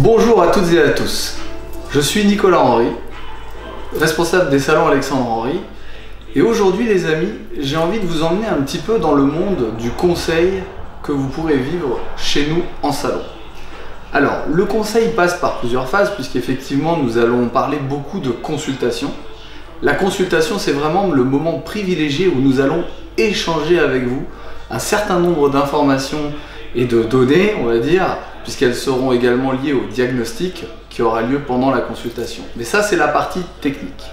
Bonjour à toutes et à tous, je suis Nicolas Henry, responsable des salons Alexandre Henry, et aujourd'hui les amis, j'ai envie de vous emmener un petit peu dans le monde du conseil que vous pourrez vivre chez nous en salon. Alors, le conseil passe par plusieurs phases puisqu'effectivement nous allons parler beaucoup de consultation. La consultation, c'est vraiment le moment privilégié où nous allons échanger avec vous un certain nombre d'informations et de données, on va dire, puisqu'elles seront également liées au diagnostic qui aura lieu pendant la consultation. Mais ça, c'est la partie technique.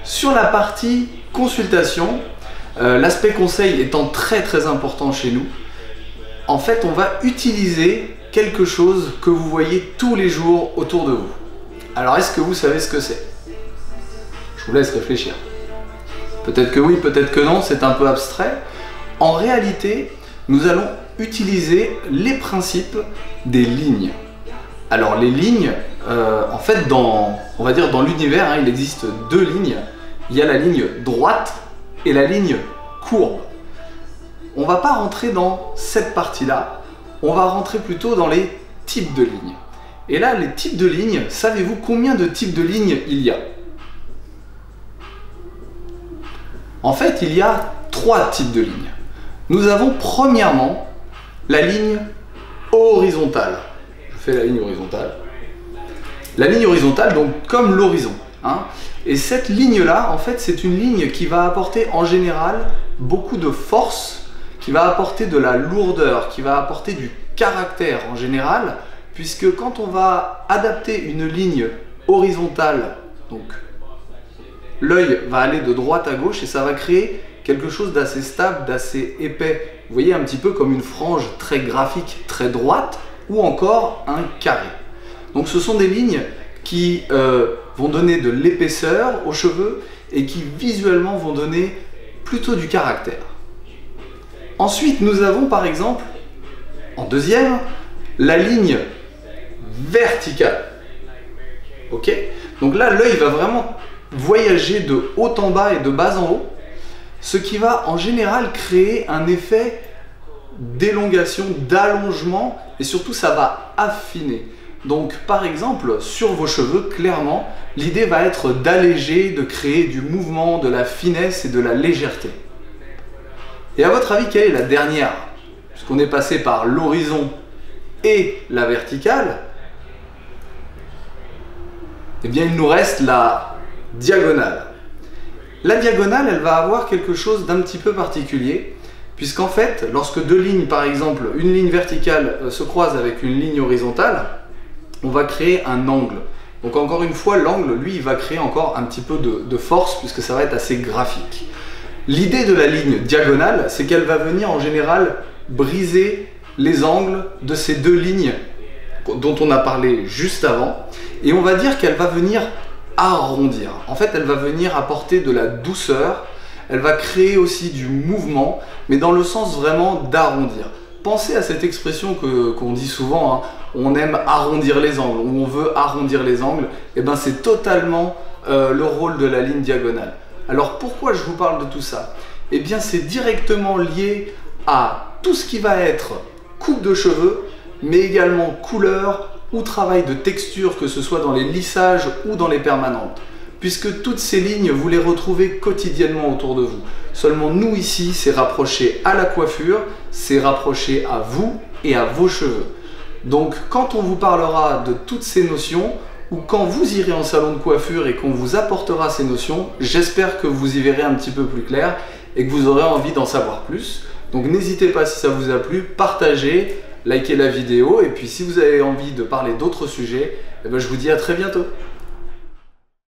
Sur la partie consultation, l'aspect conseil étant très important chez nous, en fait, on va utiliser quelque chose que vous voyez tous les jours autour de vous. Alors, est-ce que vous savez ce que c'est? Je vous laisse réfléchir. Peut-être que oui, peut-être que non, c'est un peu abstrait. En réalité, nous allons utiliser les principes des lignes. Alors les lignes, en fait, on va dire dans l'univers, il existe deux lignes. Il y a la ligne droite et la ligne courbe. On ne va pas rentrer dans cette partie-là, on va rentrer plutôt dans les types de lignes. Et là, les types de lignes, savez-vous combien de types de lignes il y a? En fait, il y a trois types de lignes. Nous avons premièrement la ligne horizontale. Je fais la ligne horizontale. La ligne horizontale, donc comme l'horizon. Et cette ligne-là, en fait, c'est une ligne qui va apporter en général beaucoup de force, qui va apporter de la lourdeur, qui va apporter du caractère en général, puisque quand on va adapter une ligne horizontale, donc l'œil va aller de droite à gauche et ça va créer quelque chose d'assez stable, d'assez épais. Vous voyez, un petit peu comme une frange très graphique, très droite, ou encore un carré. Donc ce sont des lignes qui vont donner de l'épaisseur aux cheveux et qui visuellement vont donner plutôt du caractère. Ensuite, nous avons par exemple, en deuxième, la ligne verticale. Ok? Donc là, l'œil va vraiment voyager de haut en bas et de bas en haut, ce qui va en général créer un effet d'élongation, d'allongement, et surtout ça va affiner. Donc par exemple, sur vos cheveux, clairement, l'idée va être d'alléger, de créer du mouvement, de la finesse et de la légèreté. Et à votre avis, quelle est la dernière? Puisqu'on est passé par l'horizon et la verticale, eh bien il nous reste la diagonale. La diagonale, elle va avoir quelque chose d'un petit peu particulier, puisqu'en fait, lorsque deux lignes, par exemple, une ligne verticale se croise avec une ligne horizontale, on va créer un angle. Donc encore une fois, l'angle, lui, il va créer encore un petit peu de force, puisque ça va être assez graphique. L'idée de la ligne diagonale, c'est qu'elle va venir en général briser les angles de ces deux lignes dont on a parlé juste avant, et on va dire qu'elle va venir arrondir. En fait, elle va venir apporter de la douceur, elle va créer aussi du mouvement, mais dans le sens vraiment d'arrondir. Pensez à cette expression qu'on dit souvent, on aime arrondir les angles, ou on veut arrondir les angles, et ben c'est totalement le rôle de la ligne diagonale. Alors pourquoi je vous parle de tout ça? Eh bien c'est directement lié à tout ce qui va être coupe de cheveux, mais également couleur, ou travail de texture, que ce soit dans les lissages ou dans les permanentes. Puisque toutes ces lignes, vous les retrouvez quotidiennement autour de vous. Seulement nous ici, c'est rapproché à la coiffure, c'est rapproché à vous et à vos cheveux. Donc quand on vous parlera de toutes ces notions, ou quand vous irez en salon de coiffure et qu'on vous apportera ces notions, j'espère que vous y verrez un petit peu plus clair et que vous aurez envie d'en savoir plus. Donc n'hésitez pas, si ça vous a plu, partagez, likez la vidéo, et puis si vous avez envie de parler d'autres sujets, je vous dis à très bientôt.